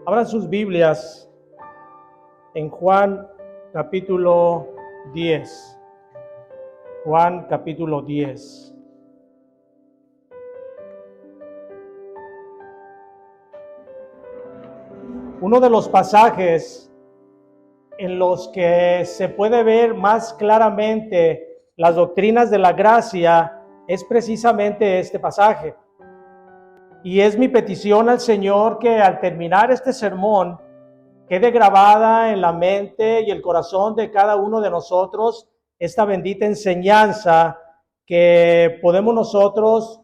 Abran sus Biblias en Juan capítulo 10. Juan capítulo 10. Uno de los pasajes en los que se puede ver más claramente las doctrinas de la gracia es precisamente este pasaje. Y es mi petición al Señor que al terminar este sermón quede grabada en la mente y el corazón de cada uno de nosotros esta bendita enseñanza que podemos nosotros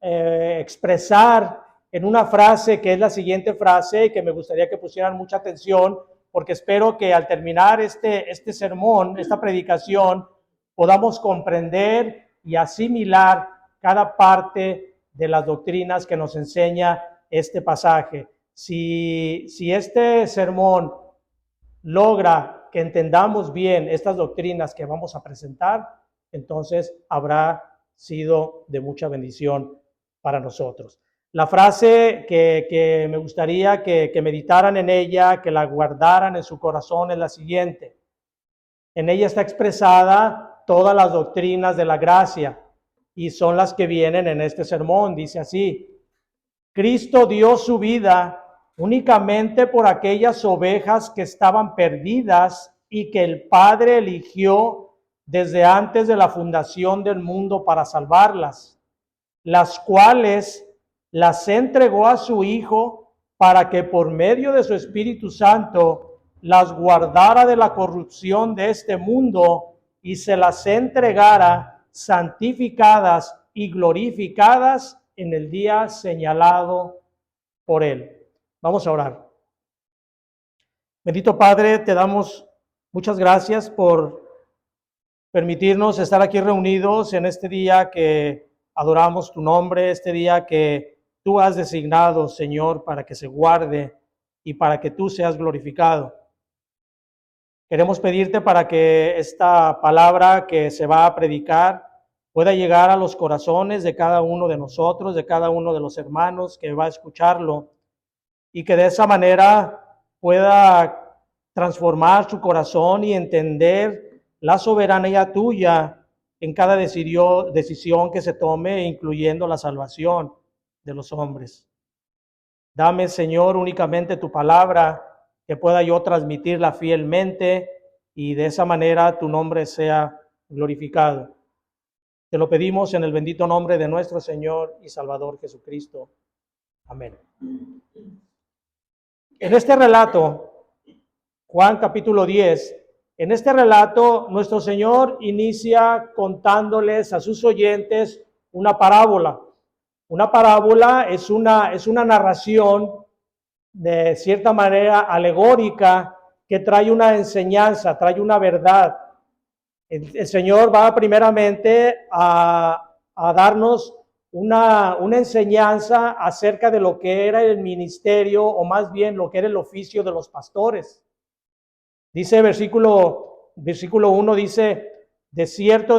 expresar en una frase que es la siguiente frase, y que me gustaría que pusieran mucha atención, porque espero que al terminar este sermón, esta predicación, podamos comprender y asimilar cada parte de las doctrinas que nos enseña este pasaje. Si este sermón logra que entendamos bien estas doctrinas que vamos a presentar, entonces habrá sido de mucha bendición para nosotros. La frase que me gustaría que meditaran en ella, que la guardaran en su corazón, es la siguiente. En ella está expresada todas las doctrinas de la gracia y son las que vienen en este sermón. Dice así: Cristo dio su vida únicamente por aquellas ovejas que estaban perdidas y que el Padre eligió desde antes de la fundación del mundo para salvarlas, las cuales las entregó a su Hijo para que por medio de su Espíritu Santo las guardara de la corrupción de este mundo y se las entregara santificadas y glorificadas en el día señalado por Él. Vamos a orar. Bendito Padre, te damos muchas gracias por permitirnos estar aquí reunidos en este día que adoramos tu nombre, este día que tú has designado, Señor, para que se guarde y para que tú seas glorificado. Queremos pedirte para que esta palabra que se va a predicar pueda llegar a los corazones de cada uno de nosotros, de cada uno de los hermanos que va a escucharlo, y que de esa manera pueda transformar su corazón y entender la soberanía tuya en cada decisión que se tome, incluyendo la salvación de los hombres. Dame, Señor, únicamente tu palabra, que pueda yo transmitirla fielmente y de esa manera tu nombre sea glorificado. Te lo pedimos en el bendito nombre de nuestro Señor y Salvador Jesucristo. Amén. En este relato, Juan capítulo 10, en este relato nuestro Señor inicia contándoles a sus oyentes una parábola. Una parábola es una narración de cierta manera alegórica que trae una enseñanza, trae una verdad. El Señor va primeramente a darnos una enseñanza acerca de lo que era el ministerio, o más bien lo que era el oficio de los pastores. Dice versículo 1, dice: de cierto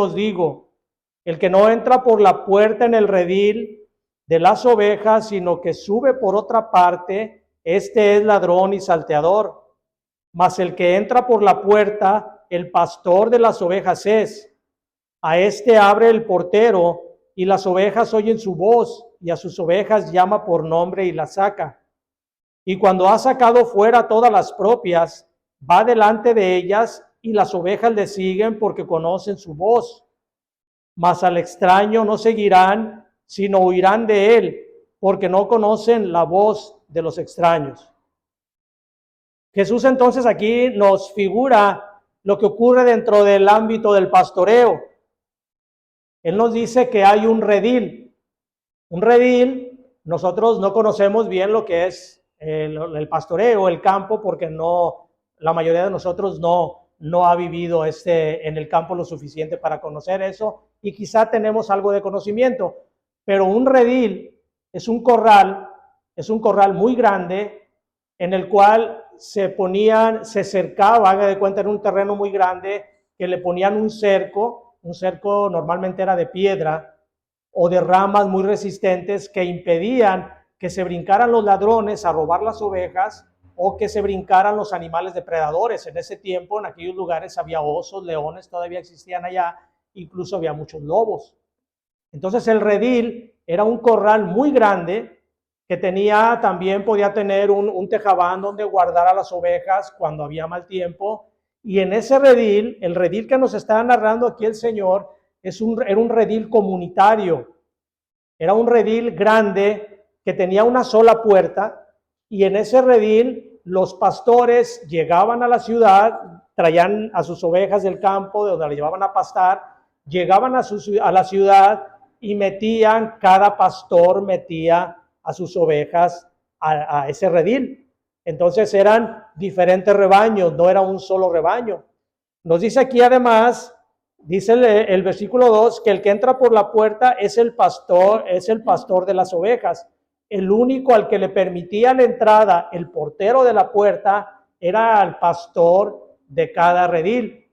os digo, el que no entra por la puerta en el redil de las ovejas, sino que sube por otra parte, este es ladrón y salteador. Mas el que entra por la puerta, el pastor de las ovejas es. A este abre el portero, y las ovejas oyen su voz, y a sus ovejas llama por nombre y las saca. Y cuando ha sacado fuera todas las propias, va delante de ellas, y las ovejas le siguen porque conocen su voz. Mas al extraño no seguirán, sino huirán de él, porque no conocen la voz de los extraños. Jesús entonces aquí nos figura lo que ocurre dentro del ámbito del pastoreo. Él nos dice que hay un redil. Un redil, nosotros no conocemos bien lo que es el pastoreo, el campo, porque la mayoría de nosotros no ha vivido en el campo lo suficiente para conocer eso, y quizá tenemos algo de conocimiento, pero un redil es un corral muy grande en el cual se cercaba, haga de cuenta, en un terreno muy grande, que le ponían un cerco normalmente era de piedra o de ramas muy resistentes que impedían que se brincaran los ladrones a robar las ovejas o que se brincaran los animales depredadores. En ese tiempo, en aquellos lugares había osos, leones, todavía existían allá, incluso había muchos lobos. Entonces el redil era un corral muy grande que tenía, también podía tener un tejabán donde guardar a las ovejas cuando había mal tiempo. Y en ese redil, el redil que nos está narrando aquí el Señor, era un redil comunitario. Era un redil grande que tenía una sola puerta, y en ese redil los pastores llegaban a la ciudad, traían a sus ovejas del campo, de donde las llevaban a pastar, llegaban a la ciudad y cada pastor metía a sus ovejas a ese redil. Entonces eran diferentes rebaños, no era un solo rebaño. Nos dice aquí además, dice el versículo 2, que el que entra por la puerta es el pastor de las ovejas. El único al que le permitía la entrada, el portero de la puerta, era al pastor de cada redil.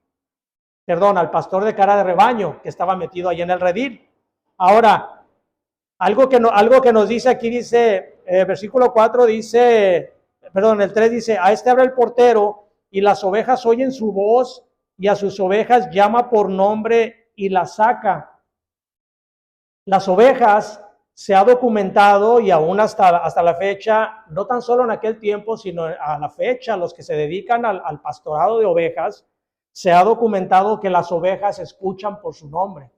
Perdón, al pastor de cada rebaño que estaba metido ahí en el redil. Ahora, algo que nos dice aquí, dice, versículo 4 dice, perdón, el 3 dice, a este abre el portero y las ovejas oyen su voz y a sus ovejas llama por nombre y las saca. Las ovejas, se ha documentado, y aún hasta la fecha, no tan solo en aquel tiempo, sino a la fecha, los que se dedican al pastorado de ovejas, se ha documentado que las ovejas escuchan por su nombre.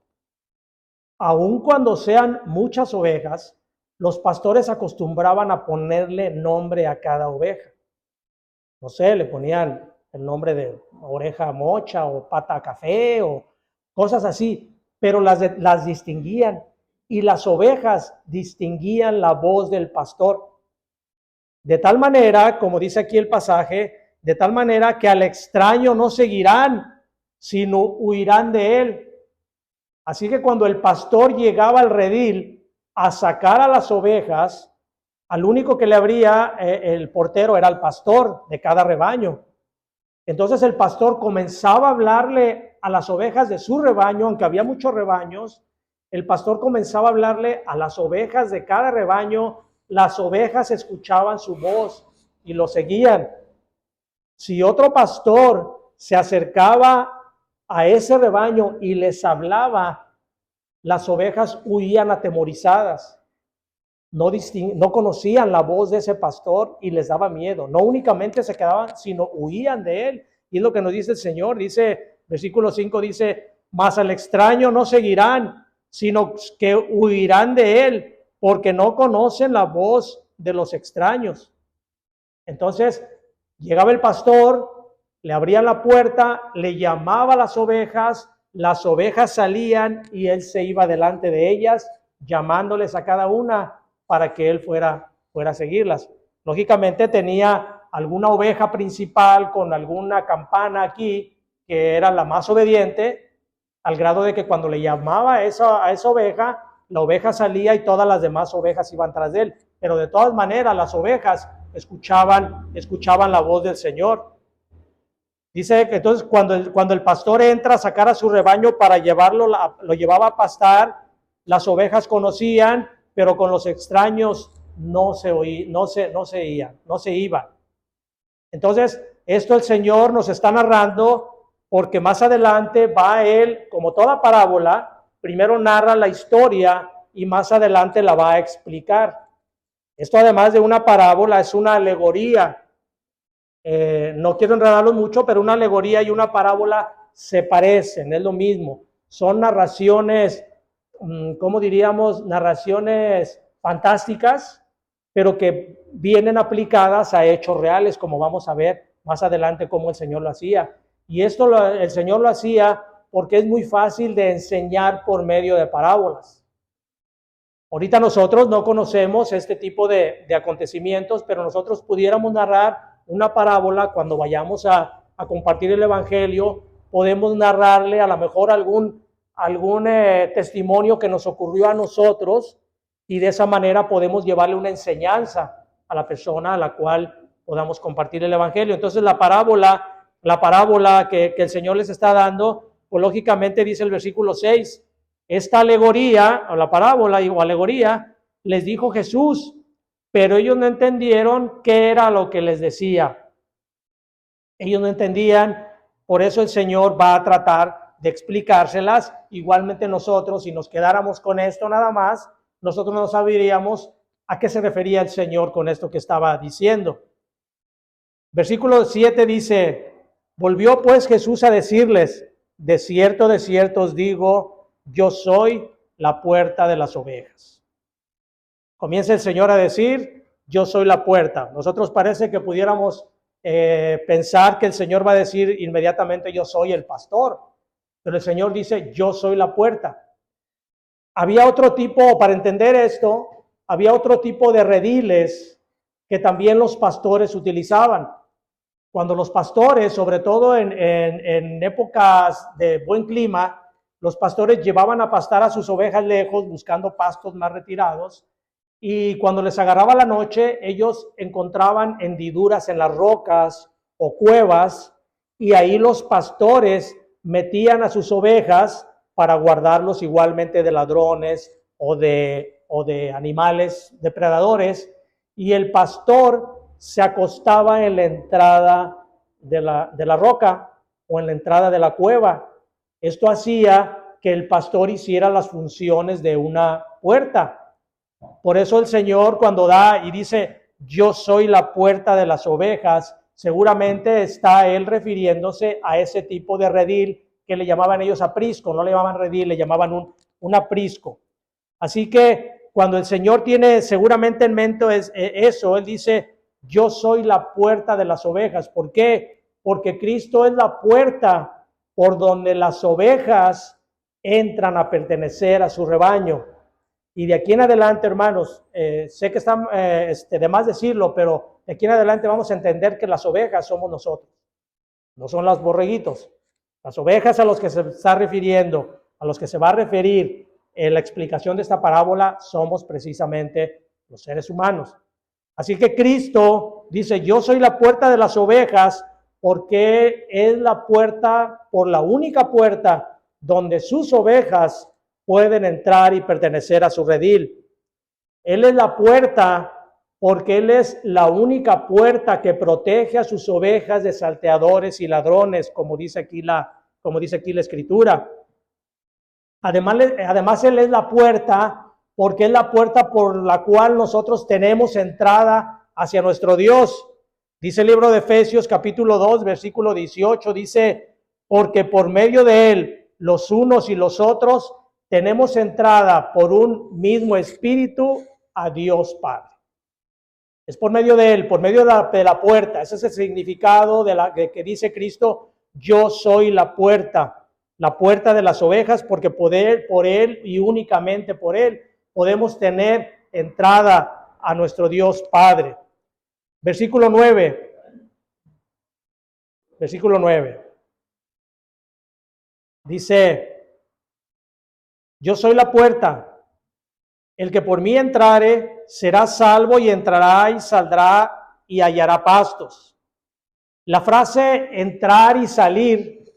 Aun cuando sean muchas ovejas, los pastores acostumbraban a ponerle nombre a cada oveja. No sé, le ponían el nombre de oreja mocha o pata café o cosas así, pero las distinguían, y las ovejas distinguían la voz del pastor. De tal manera, como dice aquí el pasaje, de tal manera que al extraño no seguirán, sino huirán de él. Así que cuando el pastor llegaba al redil a sacar a las ovejas, al único que le abría el portero era el pastor de cada rebaño. Entonces el pastor comenzaba a hablarle a las ovejas de su rebaño, aunque había muchos rebaños. El pastor comenzaba a hablarle a las ovejas de cada rebaño. Las ovejas escuchaban su voz y lo seguían. Si otro pastor se acercaba a ese rebaño y les hablaba, las ovejas huían atemorizadas. No conocían la voz de ese pastor y les daba miedo. No únicamente se quedaban, sino huían de él. Y es lo que nos dice el Señor. Dice, versículo 5 dice, mas al extraño no seguirán, sino que huirán de él, porque no conocen la voz de los extraños. Entonces, llegaba el pastor, le abrían la puerta, le llamaba a las ovejas salían y él se iba delante de ellas, llamándoles a cada una para que él fuera a seguirlas. Lógicamente tenía alguna oveja principal con alguna campana aquí, que era la más obediente, al grado de que cuando le llamaba a esa oveja, la oveja salía y todas las demás ovejas iban tras de él. Pero de todas maneras las ovejas escuchaban la voz del Señor. Dice que entonces cuando el pastor entra a sacar a su rebaño para lo llevaba a pastar, las ovejas conocían, pero con los extraños no se iban. Entonces, esto el Señor nos está narrando porque más adelante va él, como toda parábola, primero narra la historia y más adelante la va a explicar. Esto, además de una parábola, es una alegoría. No quiero enredarlo mucho, pero una alegoría y una parábola se parecen, es lo mismo. Son narraciones, ¿cómo diríamos? Narraciones fantásticas, pero que vienen aplicadas a hechos reales, como vamos a ver más adelante cómo el Señor lo hacía. Y esto el Señor lo hacía porque es muy fácil de enseñar por medio de parábolas. Ahorita nosotros no conocemos este tipo de acontecimientos, pero nosotros pudiéramos narrar una parábola cuando vayamos a compartir el Evangelio. Podemos narrarle a lo mejor algún testimonio que nos ocurrió a nosotros, y de esa manera podemos llevarle una enseñanza a la persona a la cual podamos compartir el Evangelio. Entonces la parábola que el Señor les está dando, pues lógicamente dice el versículo 6, esta alegoría, o la parábola o alegoría, les dijo Jesús pero ellos no entendieron qué era lo que les decía. Ellos no entendían, por eso el Señor va a tratar de explicárselas. Igualmente nosotros, si nos quedáramos con esto nada más, nosotros no sabríamos a qué se refería el Señor con esto que estaba diciendo. Versículo 7 dice, volvió pues Jesús a decirles, de cierto os digo, yo soy la puerta de las ovejas. Comienza el Señor a decir, yo soy la puerta. Nosotros parece que pudiéramos pensar que el Señor va a decir inmediatamente, yo soy el pastor. Pero el Señor dice, yo soy la puerta. Había otro tipo, para entender esto, había otro tipo de rediles que también los pastores utilizaban. Cuando los pastores, sobre todo en épocas de buen clima, los pastores llevaban a pastar a sus ovejas lejos, buscando pastos más retirados, y cuando les agarraba la noche, ellos encontraban hendiduras en las rocas o cuevas, y ahí los pastores metían a sus ovejas para guardarlos igualmente de ladrones o de animales depredadores, y el pastor se acostaba en la entrada de la roca o en la entrada de la cueva. Esto hacía que el pastor hiciera las funciones de una puerta. Por eso el Señor, cuando da y dice, yo soy la puerta de las ovejas, seguramente está él refiriéndose a ese tipo de redil que le llamaban ellos aprisco. No le llamaban redil, le llamaban un aprisco. Así que cuando el Señor tiene seguramente en mente eso, él dice, yo soy la puerta de las ovejas. ¿Por qué? Porque Cristo es la puerta por donde las ovejas entran a pertenecer a su rebaño. Y de aquí en adelante, hermanos, sé que está de más decirlo, pero de aquí en adelante vamos a entender que las ovejas somos nosotros, no son los borreguitos. Las ovejas a los que se está refiriendo, a los que se va a referir en la explicación de esta parábola, somos precisamente los seres humanos. Así que Cristo dice, yo soy la puerta de las ovejas, porque es la puerta, por la única puerta donde sus ovejas pueden entrar y pertenecer a su redil. Él es la puerta porque Él es la única puerta que protege a sus ovejas de salteadores y ladrones, como dice aquí la Escritura. Además, Él es la puerta porque es la puerta por la cual nosotros tenemos entrada hacia nuestro Dios. Dice el libro de Efesios capítulo 2, versículo 18, dice, porque por medio de Él, los unos y los otros, tenemos entrada por un mismo espíritu a Dios Padre. Es por medio de Él, por medio de la puerta. Ese es el significado de que dice Cristo, yo soy la puerta de las ovejas, porque por Él y únicamente por Él podemos tener entrada a nuestro Dios Padre. Versículo 9. Dice, yo soy la puerta. El que por mí entrare será salvo, y entrará y saldrá y hallará pastos. La frase entrar y salir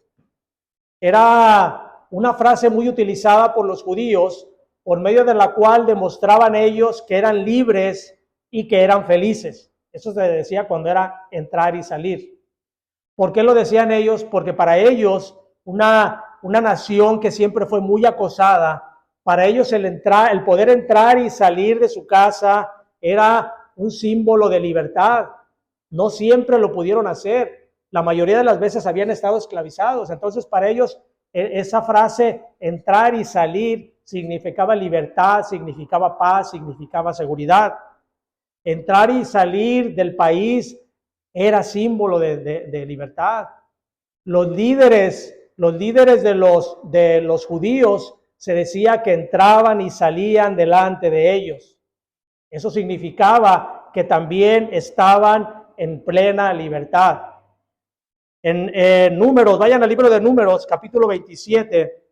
era una frase muy utilizada por los judíos, por medio de la cual demostraban ellos que eran libres y que eran felices. Eso se decía cuando era entrar y salir. ¿Por qué lo decían ellos? Porque para ellos, una nación que siempre fue muy acosada, para ellos el poder entrar y salir de su casa era un símbolo de libertad. No siempre lo pudieron hacer. La mayoría de las veces habían estado esclavizados. Entonces, para ellos, esa frase, entrar y salir, significaba libertad, significaba paz, significaba seguridad. Entrar y salir del país era símbolo de libertad. Los líderes de los judíos se decía que entraban y salían delante de ellos. Eso significaba que también estaban en plena libertad. En Números, vayan al libro de Números, capítulo 27.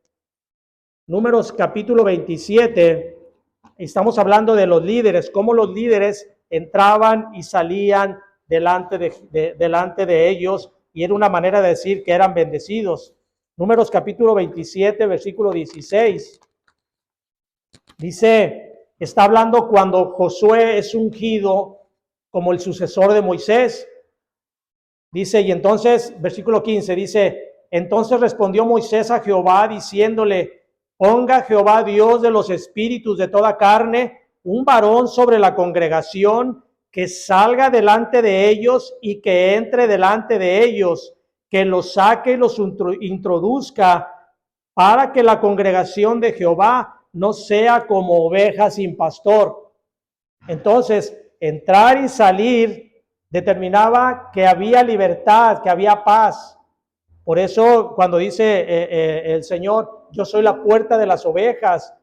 Números, capítulo 27. Estamos hablando de los líderes, cómo los líderes entraban y salían delante de ellos, y era una manera de decir que eran bendecidos. Números capítulo 27, versículo 16. Dice, Está hablando cuando Josué es ungido como el sucesor de Moisés. Dice, y entonces, versículo 15, dice, entonces respondió Moisés a Jehová diciéndole, ponga Jehová Dios de los espíritus de toda carne, un varón sobre la congregación, que salga delante de ellos y que entre delante de ellos, que los saque y los introduzca, para que la congregación de Jehová no sea como oveja sin pastor. Entonces, entrar y salir determinaba que había libertad, que había paz. Por eso cuando dice el Señor, yo soy la puerta de las ovejas,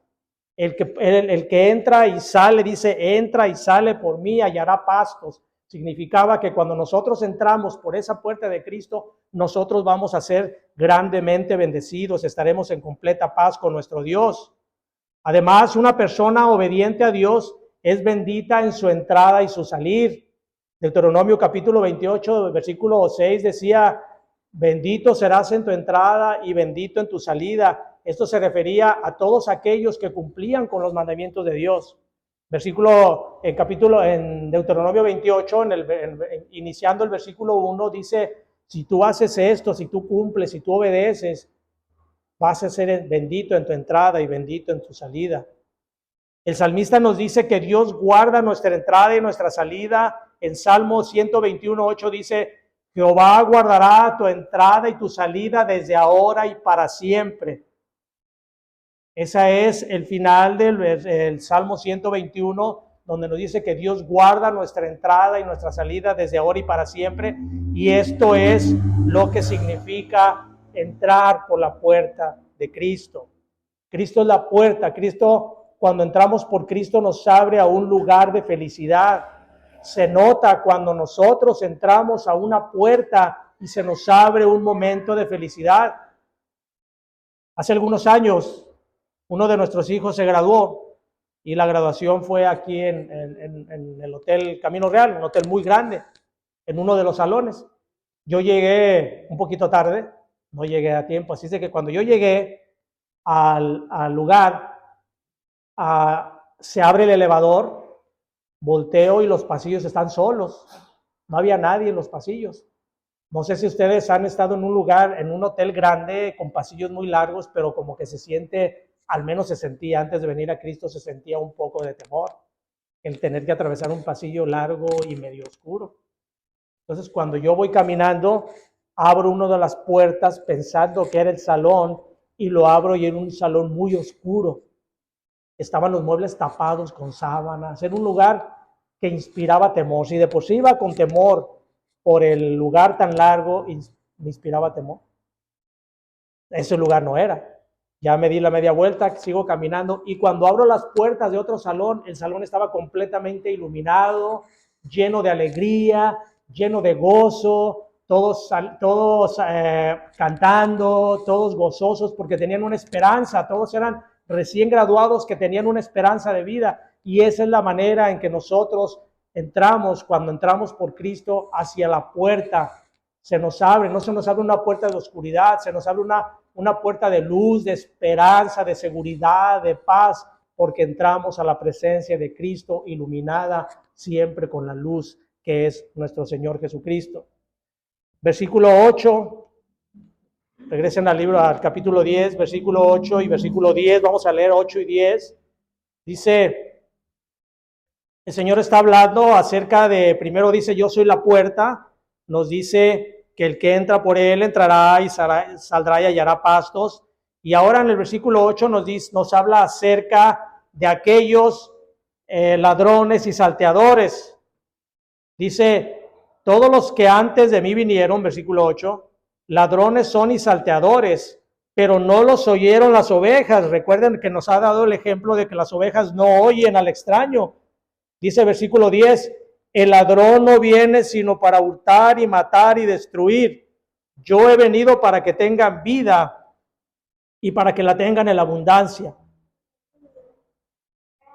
el que entra y sale, dice, entra y sale por mí, hallará pastos. Significaba que cuando nosotros entramos por esa puerta de Cristo, nosotros vamos a ser grandemente bendecidos, estaremos en completa paz con nuestro Dios. Además, una persona obediente a Dios es bendita en su entrada y su salir. Deuteronomio capítulo 28, versículo 6 decía, bendito serás en tu entrada y bendito en tu salida. Esto se refería a todos aquellos que cumplían con los mandamientos de Dios. En Deuteronomio 28, iniciando el versículo 1, dice, si tú haces esto, si tú cumples, si tú obedeces, vas a ser bendito en tu entrada y bendito en tu salida. El salmista nos dice que Dios guarda nuestra entrada y nuestra salida. En Salmo 121:8 dice, Jehová guardará tu entrada y tu salida desde ahora y para siempre. Ese es el final del Salmo 121, donde nos dice que Dios guarda nuestra entrada y nuestra salida desde ahora y para siempre. Y esto es lo que significa entrar por la puerta de Cristo. Cristo es la puerta. Cristo, cuando entramos por Cristo, nos abre a un lugar de felicidad. Se nota cuando nosotros entramos a una puerta y se nos abre un momento de felicidad. Hace algunos años, uno de nuestros hijos se graduó y la graduación fue aquí en el Hotel Camino Real, un hotel muy grande, en uno de los salones. Yo llegué un poquito tarde, no llegué a tiempo, así es de que cuando yo llegué al lugar, se abre el elevador, volteo y los pasillos están solos, no había nadie en los pasillos. No sé si ustedes han estado en un lugar, en un hotel grande con pasillos muy largos, pero como que se siente, al menos se sentía antes de venir a Cristo, se sentía un poco de temor, el tener que atravesar un pasillo largo y medio oscuro. Entonces, cuando yo voy caminando, abro una de las puertas pensando que era el salón y lo abro y era un salón muy oscuro. Estaban los muebles tapados con sábanas, era un lugar que inspiraba temor. Si de por sí iba con temor por el lugar tan largo, me inspiraba temor. Ese lugar no era. Ya me di la media vuelta, sigo caminando y cuando abro las puertas de otro salón, el salón estaba completamente iluminado, lleno de alegría, lleno de gozo, todos cantando, todos gozosos porque tenían una esperanza, todos eran recién graduados que tenían una esperanza de vida y esa es la manera en que nosotros entramos cuando entramos por Cristo hacia la puerta. Se nos abre, no se nos abre una puerta de oscuridad, se nos abre una puerta de luz, de esperanza, de seguridad, de paz, porque entramos a la presencia de Cristo iluminada siempre con la luz que es nuestro Señor Jesucristo. Versículo 8, regresen al capítulo 10, versículo 8 y versículo 10, vamos a leer 8 y 10. Dice, el Señor está hablando acerca de, primero dice, yo soy la puerta, nos dice que el que entra por él entrará y saldrá y hallará pastos. Y ahora en el versículo 8 nos habla acerca de aquellos ladrones y salteadores. Dice, todos los que antes de mí vinieron, versículo 8, ladrones son y salteadores, pero no los oyeron las ovejas. Recuerden que nos ha dado el ejemplo de que las ovejas no oyen al extraño. Dice versículo 10, el ladrón no viene sino para hurtar y matar y destruir. Yo he venido para que tengan vida y para que la tengan en abundancia.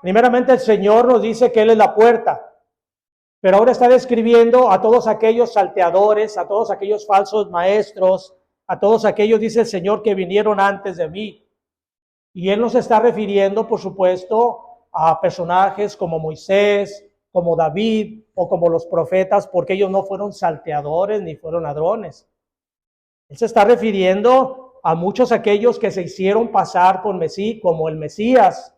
Primeramente el Señor nos dice que Él es la puerta. Pero ahora está describiendo a todos aquellos salteadores, a todos aquellos falsos maestros, a todos aquellos, dice el Señor, que vinieron antes de mí. Y Él nos está refiriendo, por supuesto, a personajes como Moisés, como David o como los profetas, porque ellos no fueron salteadores ni fueron ladrones. Él se está refiriendo a muchos aquellos que se hicieron pasar por Mesías, como el Mesías,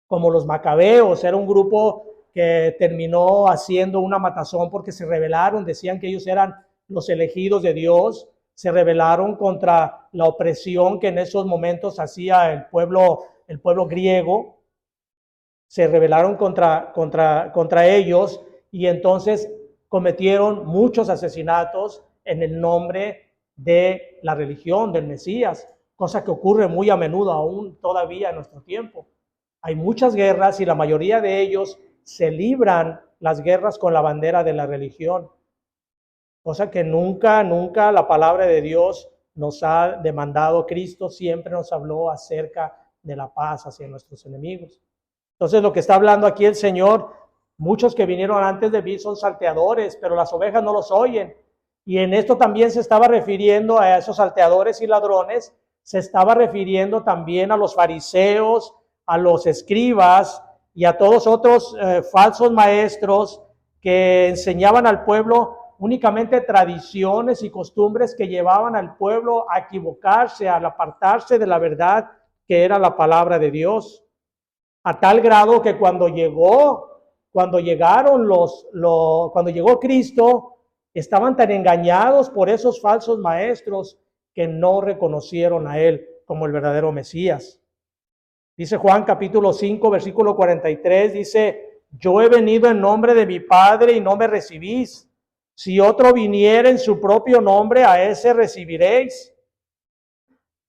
como los macabeos. Era un grupo que terminó haciendo una matazón porque se rebelaron, decían que ellos eran los elegidos de Dios, se rebelaron contra la opresión que en esos momentos hacía el pueblo griego, se rebelaron contra ellos y entonces cometieron muchos asesinatos en el nombre de la religión del Mesías, cosa que ocurre muy a menudo aún todavía en nuestro tiempo. Hay muchas guerras y la mayoría de ellos se libran las guerras con la bandera de la religión, cosa que nunca la palabra de Dios nos ha demandado. Cristo siempre nos habló acerca de la paz hacia nuestros enemigos. Entonces lo que está hablando aquí el Señor, muchos que vinieron antes de mí son salteadores, pero las ovejas no los oyen. Y en esto también se estaba refiriendo a esos salteadores y ladrones, se estaba refiriendo también a los fariseos, a los escribas y a todos otros falsos maestros que enseñaban al pueblo únicamente tradiciones y costumbres que llevaban al pueblo a equivocarse, al apartarse de la verdad que era la palabra de Dios. A tal grado que cuando llegó Cristo, estaban tan engañados por esos falsos maestros que no reconocieron a Él como el verdadero Mesías. Dice Juan capítulo 5, versículo 43, dice: yo he venido en nombre de mi Padre y no me recibís. Si otro viniera en su propio nombre, a ese recibiréis.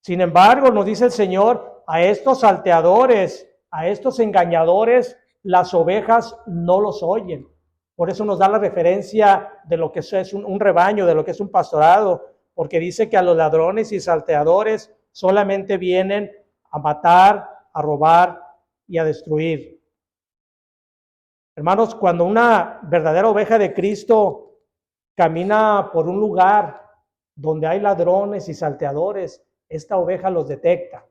Sin embargo, nos dice el Señor, a estos salteadores, a estos engañadores, las ovejas no los oyen. Por eso nos da la referencia de lo que es un rebaño, de lo que es un pastorado, porque dice que a los ladrones y salteadores solamente vienen a matar, a robar y a destruir. Hermanos, cuando una verdadera oveja de Cristo camina por un lugar donde hay ladrones y salteadores, esta oveja los detecta.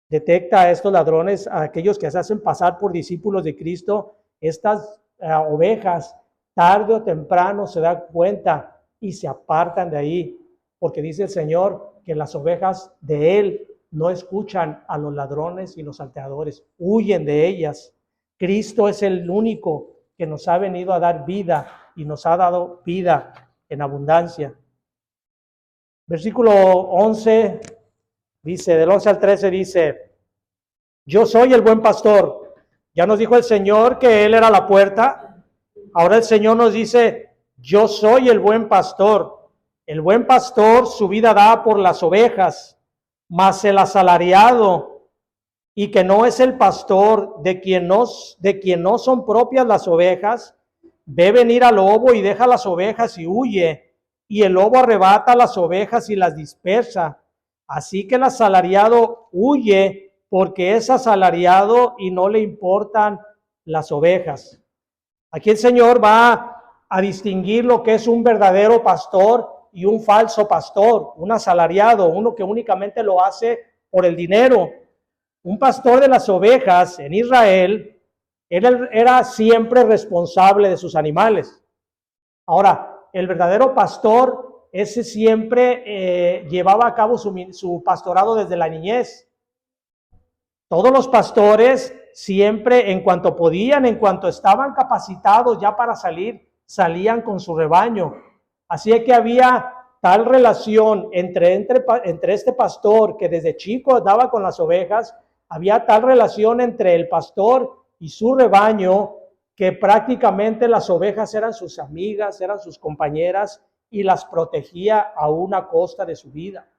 Detecta a estos ladrones, a aquellos que se hacen pasar por discípulos de Cristo. Estas ovejas, tarde o temprano, se dan cuenta y se apartan de ahí, porque dice el Señor que las ovejas de Él no escuchan a los ladrones y los salteadores, huyen de ellas. Cristo es el único que nos ha venido a dar vida y nos ha dado vida en abundancia. Versículo 11 dice, del 11 al 13 dice: yo soy el buen pastor. Ya nos dijo el Señor que Él era la puerta. Ahora el Señor nos dice: yo soy el buen pastor. El buen pastor su vida da por las ovejas, mas el asalariado, y que no es el pastor, de quien no son propias las ovejas, ve venir al lobo y deja las ovejas y huye, y el lobo arrebata las ovejas y las dispersa. Así que el asalariado huye porque es asalariado y no le importan las ovejas. Aquí el Señor va a distinguir lo que es un verdadero pastor y un falso pastor, un asalariado, uno que únicamente lo hace por el dinero. Un pastor de las ovejas en Israel era siempre responsable de sus animales. Ahora, el verdadero pastor, ese siempre llevaba a cabo su pastorado desde la niñez. Todos los pastores siempre, en cuanto podían, en cuanto estaban capacitados ya para salir, salían con su rebaño. Así es que había tal relación entre este pastor que desde chico andaba con las ovejas, había tal relación entre el pastor y su rebaño que prácticamente las ovejas eran sus amigas, eran sus compañeras y las protegía a una costa de su vida.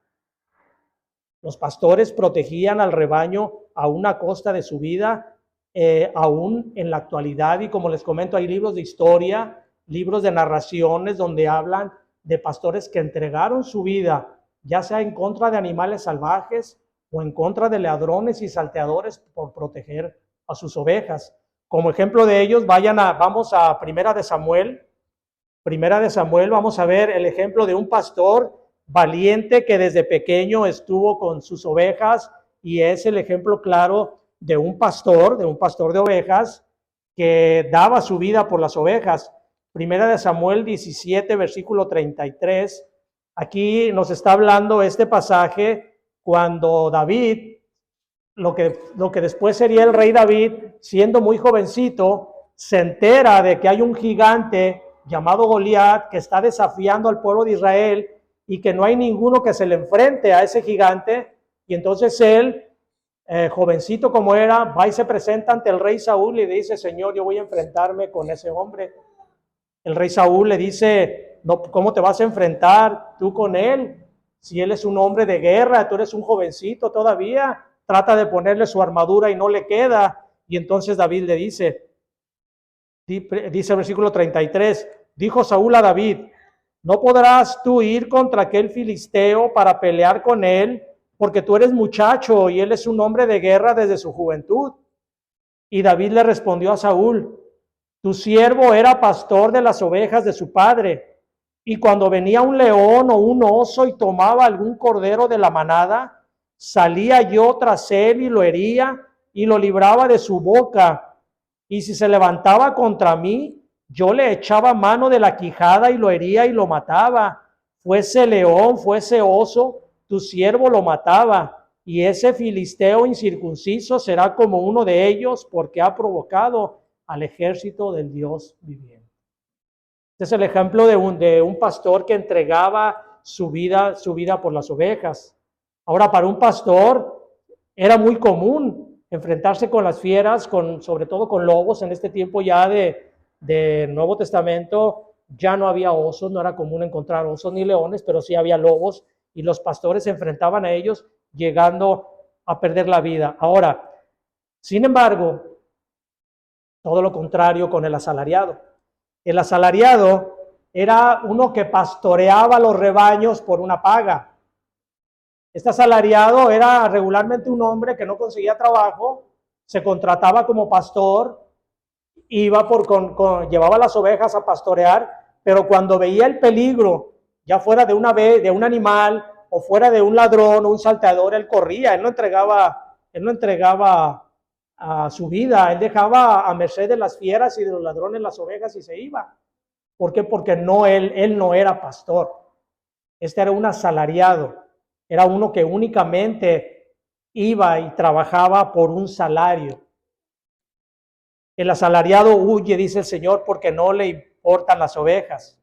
Los pastores protegían al rebaño a una costa de su vida, aún en la actualidad. Y como les comento, hay libros de historia, libros de narraciones donde hablan de pastores que entregaron su vida, ya sea en contra de animales salvajes o en contra de ladrones y salteadores, por proteger a sus ovejas. Como ejemplo de ellos, vamos a Primera de Samuel. Primera de Samuel, vamos a ver el ejemplo de un pastor valiente que desde pequeño estuvo con sus ovejas, y es el ejemplo claro de un pastor de ovejas que daba su vida por las ovejas. Primera de Samuel 17, versículo 33. Aquí nos está hablando este pasaje cuando David, lo que después sería el rey David, siendo muy jovencito, se entera de que hay un gigante llamado Goliat que está desafiando al pueblo de Israel y que no hay ninguno que se le enfrente a ese gigante. Y entonces él, jovencito como era, va y se presenta ante el rey Saúl y le dice: Señor, yo voy a enfrentarme con ese hombre. El rey Saúl le dice: no, ¿cómo te vas a enfrentar tú con él? Si él es un hombre de guerra, tú eres un jovencito todavía. Trata de ponerle su armadura y no le queda. Y entonces David le dice el versículo 33, dijo Saúl a David: no podrás tú ir contra aquel filisteo para pelear con él, porque tú eres muchacho y él es un hombre de guerra desde su juventud. Y David le respondió a Saúl: tu siervo era pastor de las ovejas de su padre, y cuando venía un león o un oso y tomaba algún cordero de la manada, salía yo tras él y lo hería y lo libraba de su boca. Y si se levantaba contra mí, yo le echaba mano de la quijada y lo hería y lo mataba. Fuese león, fuese oso, tu siervo lo mataba. Y ese filisteo incircunciso será como uno de ellos, porque ha provocado al ejército del Dios viviente. Este es el ejemplo de un pastor que entregaba su vida por las ovejas. Ahora, para un pastor era muy común enfrentarse con las fieras, sobre todo con lobos. En este tiempo ya de Nuevo Testamento ya no había osos, no era común encontrar osos ni leones, pero sí había lobos, y los pastores se enfrentaban a ellos, llegando a perder la vida. Ahora, sin embargo, todo lo contrario con el asalariado. El asalariado era uno que pastoreaba los rebaños por una paga. Este asalariado era regularmente un hombre que no conseguía trabajo, se contrataba como pastor, llevaba las ovejas a pastorear, pero cuando veía el peligro, ya fuera de un animal o fuera de un ladrón o un salteador, él corría. Él no entregaba a su vida, él dejaba a merced de las fieras y de los ladrones las ovejas y se iba. ¿Por qué? Porque él no era pastor. Este era un asalariado. Era uno que únicamente iba y trabajaba por un salario. El asalariado huye, dice el Señor, porque no le importan las ovejas.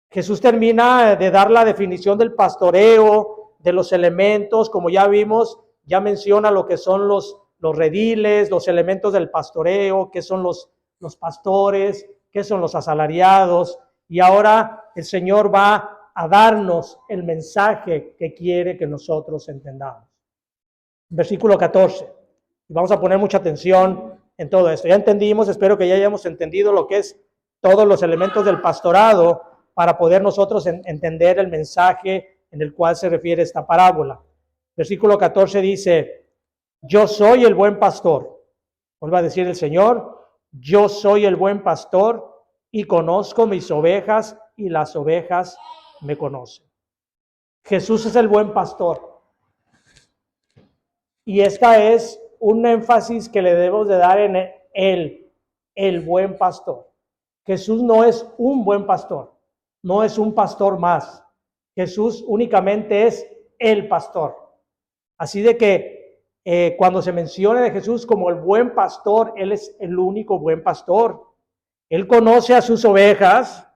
Jesús termina de dar la definición del pastoreo, de los elementos, como ya vimos, ya menciona lo que son los rediles, los elementos del pastoreo, qué son los pastores, qué son los asalariados, y ahora el Señor va a darnos el mensaje que quiere que nosotros entendamos. Versículo 14. Y vamos a poner mucha atención en todo esto. Ya entendimos, espero que ya hayamos entendido lo que es todos los elementos del pastorado para poder nosotros entender el mensaje en el cual se refiere esta parábola. Versículo 14 dice: yo soy el buen pastor. Vuelve a decir el Señor: yo soy el buen pastor y conozco mis ovejas y las ovejas me conocen. Jesús es el buen pastor. Y esta es un énfasis que le debemos de dar en el buen pastor. Jesús no es un buen pastor, no es un pastor más. Jesús únicamente es el pastor. Así de que cuando se menciona de Jesús como el buen pastor, Él es el único buen pastor. Él conoce a sus ovejas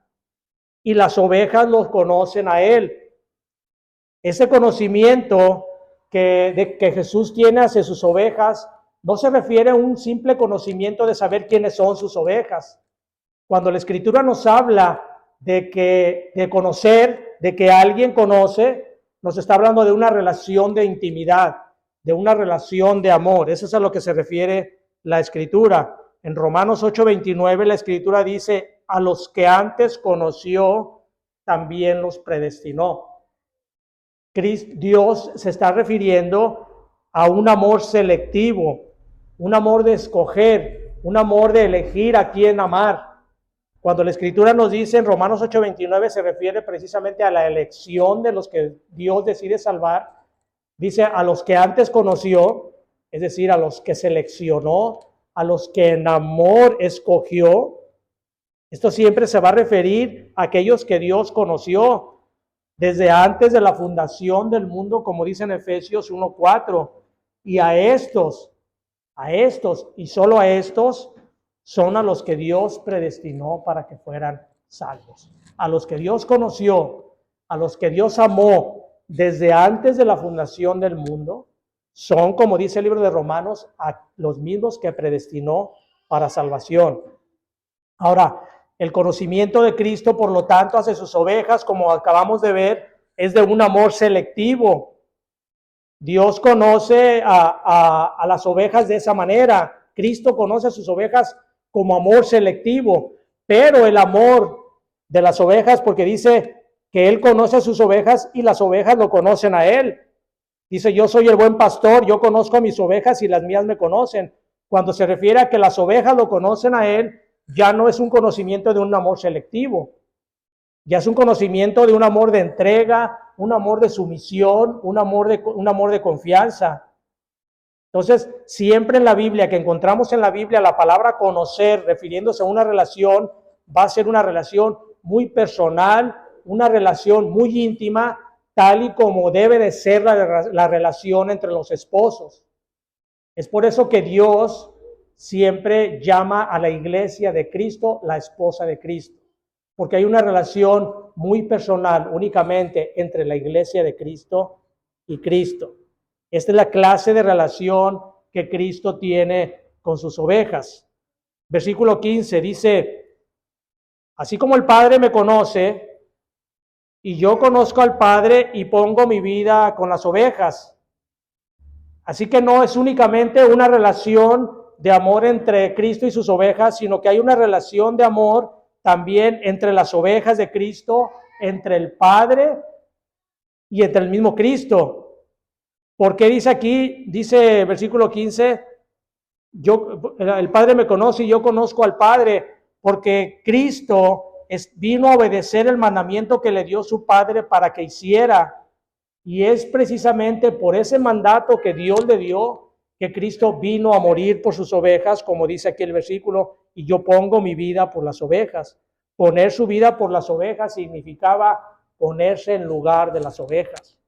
y las ovejas los conocen a Él. Ese conocimiento que Jesús tiene hacia sus ovejas no se refiere a un simple conocimiento de saber quiénes son sus ovejas. Cuando la Escritura nos habla de conocer, de que alguien conoce, nos está hablando de una relación de intimidad, de una relación de amor. Eso es a lo que se refiere la Escritura. En Romanos 8:29 la Escritura dice: a los que antes conoció, también los predestinó. Dios se está refiriendo a un amor selectivo, un amor de escoger, un amor de elegir a quién amar. Cuando la Escritura nos dice en Romanos 8:29 se refiere precisamente a la elección de los que Dios decide salvar. Dice: a los que antes conoció, es decir, a los que seleccionó, a los que en amor escogió. Esto siempre se va a referir a aquellos que Dios conoció desde antes de la fundación del mundo, como dice en Efesios 1:4. Y a estos y solo a estos son a los que Dios predestinó para que fueran salvos. A los que Dios conoció, a los que Dios amó desde antes de la fundación del mundo, son, como dice el libro de Romanos, a los mismos que predestinó para salvación. Ahora, el conocimiento de Cristo, por lo tanto, hacia sus ovejas, como acabamos de ver, es de un amor selectivo. Dios conoce a las ovejas de esa manera. Cristo conoce a sus ovejas como amor selectivo, pero el amor de las ovejas, porque dice que Él conoce a sus ovejas y las ovejas lo conocen a Él. Dice, yo soy el buen pastor, yo conozco a mis ovejas y las mías me conocen. Cuando se refiere a que las ovejas lo conocen a Él, ya no es un conocimiento de un amor selectivo, ya es un conocimiento de un amor de entrega, un amor de sumisión, un amor de confianza. Entonces, siempre en la Biblia, que encontramos en la Biblia la palabra conocer, refiriéndose a una relación, va a ser una relación muy personal, una relación muy íntima, tal y como debe de ser la relación entre los esposos. Es por eso que Dios siempre llama a la iglesia de Cristo la esposa de Cristo, porque hay una relación muy personal únicamente entre la iglesia de Cristo y Cristo. Esta es la clase de relación que Cristo tiene con sus ovejas. Versículo 15 dice, así como el Padre me conoce y yo conozco al Padre y pongo mi vida con las ovejas. Así que no es únicamente una relación de amor entre Cristo y sus ovejas, sino que hay una relación de amor también entre las ovejas de Cristo, entre el Padre y entre el mismo Cristo. Porque dice aquí, dice versículo 15, el Padre me conoce y yo conozco al Padre, porque Cristo vino a obedecer el mandamiento que le dio su Padre para que hiciera. Y es precisamente por ese mandato que Dios le dio que Cristo vino a morir por sus ovejas, como dice aquí el versículo, y yo pongo mi vida por las ovejas. Poner su vida por las ovejas significaba ponerse en lugar de las ovejas.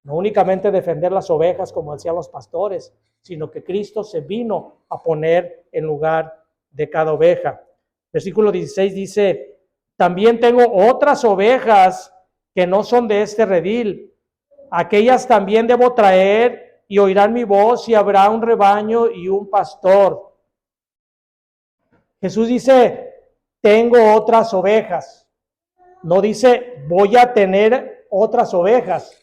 No únicamente defender las ovejas, como decían los pastores, sino que Cristo se vino a poner en lugar de cada oveja. Versículo 16 dice, también tengo otras ovejas que no son de este redil. Aquellas también debo traer y oirán mi voz y habrá un rebaño y un pastor. Jesús dice, tengo otras ovejas. No dice, voy a tener otras ovejas.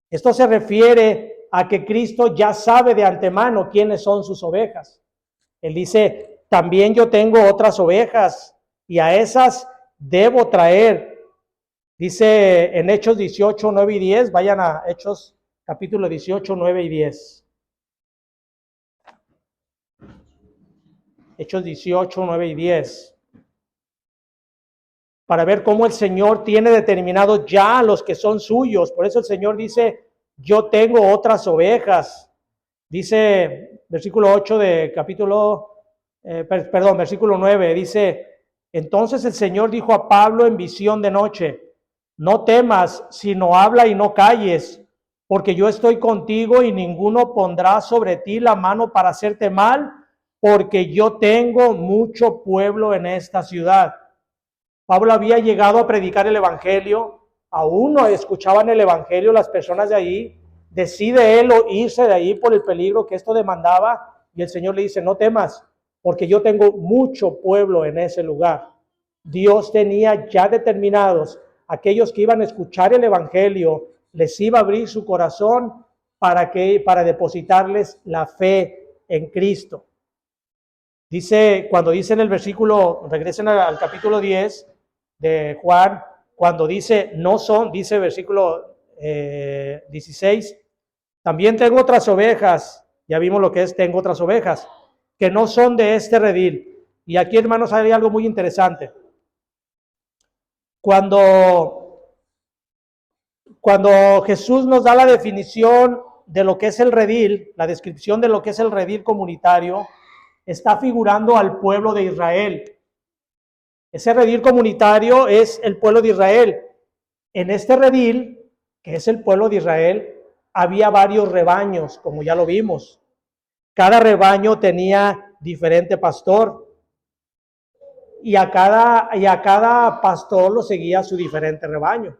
Esto se refiere a que Cristo ya sabe de antemano quiénes son sus ovejas. Él dice, también yo tengo otras ovejas y a esas debo traer. Dice en Hechos 18, 9 y 10, vayan a Hechos capítulo 18, 9 y 10. Hechos 18, 9 y 10. Para ver cómo el Señor tiene determinados ya a los que son suyos. Por eso el Señor dice, yo tengo otras ovejas. Dice, versículo 8 de versículo 9, dice, entonces el Señor dijo a Pablo en visión de noche, no temas, sino habla y no calles, porque yo estoy contigo y ninguno pondrá sobre ti la mano para hacerte mal, porque yo tengo mucho pueblo en esta ciudad. Pablo había llegado a predicar el evangelio, aún no escuchaban el evangelio las personas de ahí, decide él irse de ahí por el peligro que esto demandaba, y el Señor le dice, no temas, porque yo tengo mucho pueblo en ese lugar. Dios tenía ya determinados aquellos que iban a escuchar el evangelio, les iba a abrir su corazón para depositarles la fe en Cristo. Dice, cuando dice en el versículo, regresen al capítulo 10 de Juan, cuando dice, no son, dice versículo 16, también tengo otras ovejas, ya vimos lo que es, tengo otras ovejas, que no son de este redil. Y aquí, hermanos, hay algo muy interesante. Cuando Jesús nos da la definición de lo que es el redil, la descripción de lo que es el redil comunitario, está figurando al pueblo de Israel. Ese redil comunitario es el pueblo de Israel. En este redil, que es el pueblo de Israel, había varios rebaños, como ya lo vimos. Cada rebaño tenía diferente pastor y a cada pastor lo seguía su diferente rebaño.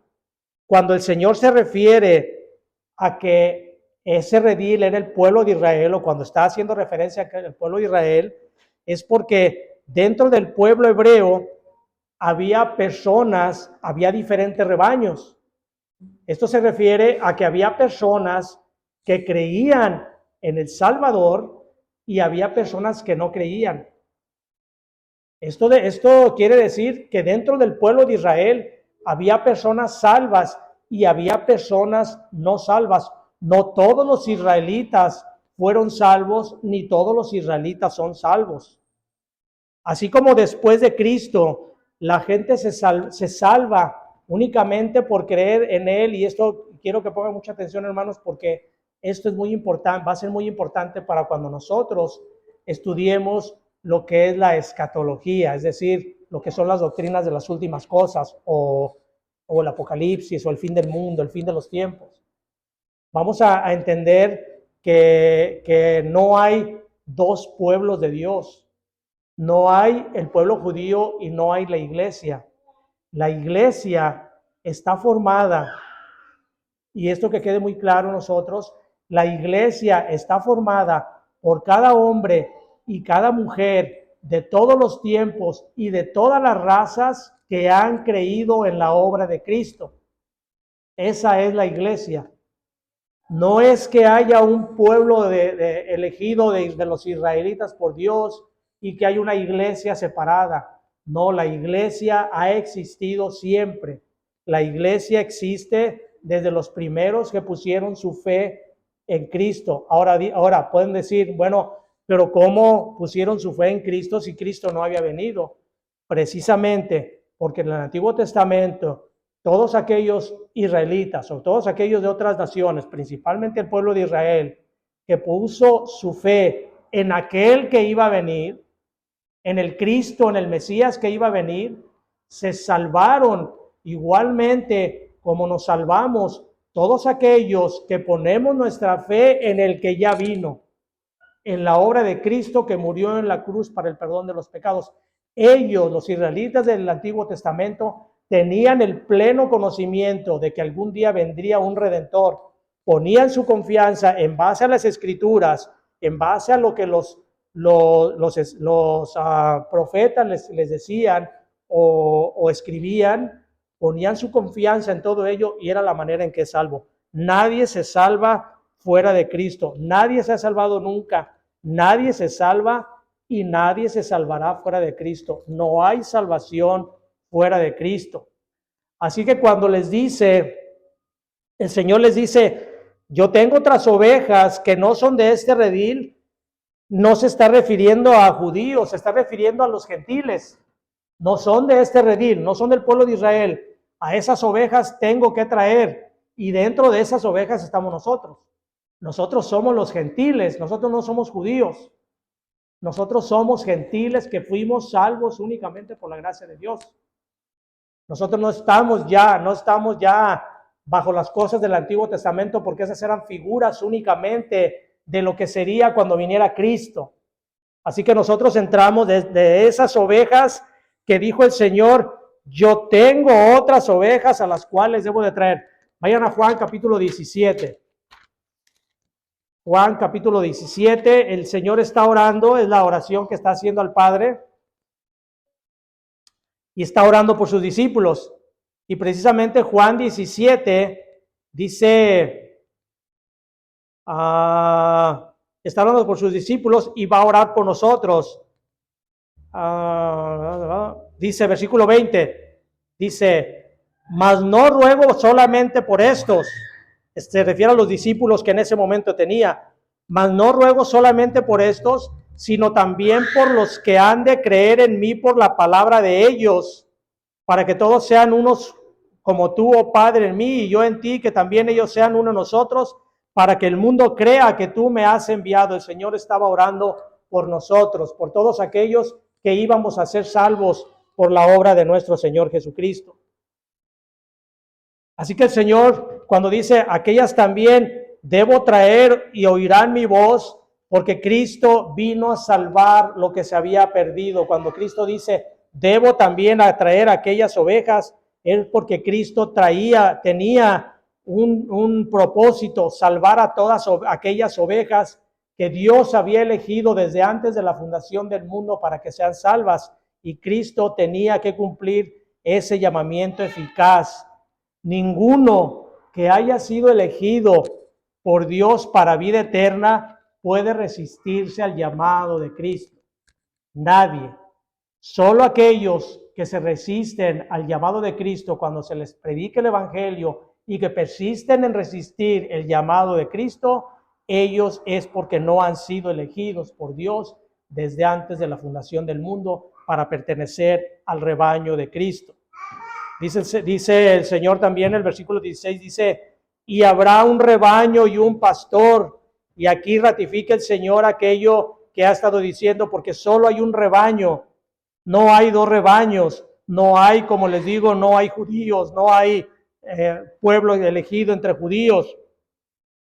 Cuando el Señor se refiere a que ese redil era el pueblo de Israel, o cuando está haciendo referencia al pueblo de Israel, es porque dentro del pueblo hebreo había personas, había diferentes rebaños. Esto se refiere a que había personas que creían en el Salvador y había personas que no creían. Esto quiere decir que dentro del pueblo de Israel había personas salvas y había personas no salvas. No todos los israelitas fueron salvos, ni todos los israelitas son salvos. Así como después de Cristo, la gente se salva únicamente por creer en Él, y esto quiero que pongan mucha atención, hermanos, porque esto es muy importante, va a ser muy importante para cuando nosotros estudiemos lo que es la escatología, es decir, lo que son las doctrinas de las últimas cosas, o el apocalipsis, o el fin del mundo, el fin de los tiempos. Vamos a entender que no hay dos pueblos de Dios. No hay el pueblo judío y no hay la iglesia. La iglesia está formada, y esto que quede muy claro a nosotros, la iglesia está formada por cada hombre y cada mujer de todos los tiempos y de todas las razas que han creído en la obra de Cristo. Esa es la iglesia. No es que haya un pueblo elegido de los israelitas por Dios y que hay una iglesia separada. No, la iglesia ha existido siempre. La iglesia existe desde los primeros que pusieron su fe en Cristo. Ahora pueden decir, bueno, pero ¿cómo pusieron su fe en Cristo si Cristo no había venido? Precisamente porque en el Antiguo Testamento todos aquellos israelitas o todos aquellos de otras naciones, principalmente el pueblo de Israel, que puso su fe en aquel que iba a venir, en el Cristo, en el Mesías que iba a venir, se salvaron igualmente como nos salvamos todos aquellos que ponemos nuestra fe en el que ya vino, en la obra de Cristo que murió en la cruz para el perdón de los pecados. Ellos, los israelitas del Antiguo Testamento, tenían el pleno conocimiento de que algún día vendría un Redentor. Ponían su confianza en base a las Escrituras, en base a lo que los profetas les decían o escribían. Ponían su confianza en todo ello y era la manera en que es salvo. Nadie se salva fuera de Cristo. Nadie se ha salvado nunca. Nadie se salva y nadie se salvará fuera de Cristo. No hay salvación fuera de Cristo. Así que cuando les dice, el Señor les dice, yo tengo otras ovejas que no son de este redil, no se está refiriendo a judíos, se está refiriendo a los gentiles. No son de este redil, no son del pueblo de Israel. A esas ovejas tengo que traer, y dentro de esas ovejas estamos nosotros. Nosotros somos los gentiles, nosotros no somos judíos. Nosotros somos gentiles que fuimos salvos únicamente por la gracia de Dios. Nosotros no estamos ya bajo las cosas del Antiguo Testamento, porque esas eran figuras únicamente de lo que sería cuando viniera Cristo. Así que nosotros entramos de esas ovejas que dijo el Señor, yo tengo otras ovejas a las cuales debo de traer. Vayan a Juan capítulo 17. Juan capítulo 17, el Señor está orando, es la oración que está haciendo al Padre, y está orando por sus discípulos. Y precisamente Juan 17 dice, está orando por sus discípulos y va a orar por nosotros. Dice, versículo 20, dice, mas no ruego solamente por estos. Se refiere a los discípulos que en ese momento tenía. Mas no ruego solamente por estos, sino también por los que han de creer en mí por la palabra de ellos, para que todos sean unos como tú, oh Padre, en mí y yo en ti, que también ellos sean uno en nosotros, para que el mundo crea que tú me has enviado. El Señor estaba orando por nosotros, por todos aquellos que íbamos a ser salvos por la obra de nuestro Señor Jesucristo. Así que el Señor, cuando dice, aquellas también debo traer y oirán mi voz, porque Cristo vino a salvar lo que se había perdido. Cuando Cristo dice, debo también atraer aquellas ovejas, es porque Cristo tenía un propósito, salvar a todas aquellas ovejas que Dios había elegido desde antes de la fundación del mundo para que sean salvas. Y Cristo tenía que cumplir ese llamamiento eficaz. Ninguno que haya sido elegido por Dios para vida eterna puede resistirse al llamado de Cristo. Nadie. Solo aquellos que se resisten al llamado de Cristo cuando se les predica el Evangelio y que persisten en resistir el llamado de Cristo, ellos es porque no han sido elegidos por Dios desde antes de la fundación del mundo para pertenecer al rebaño de Cristo. Dice el Señor también en el versículo 16, dice, y habrá un rebaño y un pastor. Y aquí ratifica el Señor aquello que ha estado diciendo, porque solo hay un rebaño, no hay dos rebaños, no hay, como les digo, no hay judíos, no hay pueblo elegido entre judíos,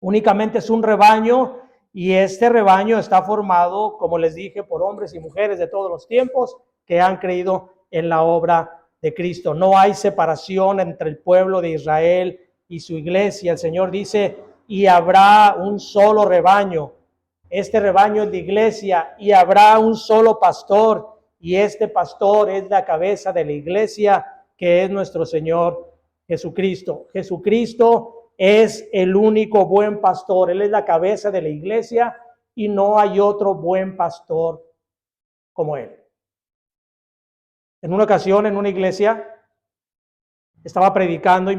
únicamente es un rebaño, y este rebaño está formado, como les dije, por hombres y mujeres de todos los tiempos que han creído en la obra de Cristo. No hay separación entre el pueblo de Israel y su iglesia. El Señor dice, y habrá un solo rebaño. Este rebaño es la iglesia, y habrá un solo pastor, y este pastor es la cabeza de la iglesia, que es nuestro Señor Jesucristo. Jesucristo es el único buen pastor. Él es la cabeza de la iglesia y no hay otro buen pastor como Él. En una ocasión, en una iglesia, estaba predicando un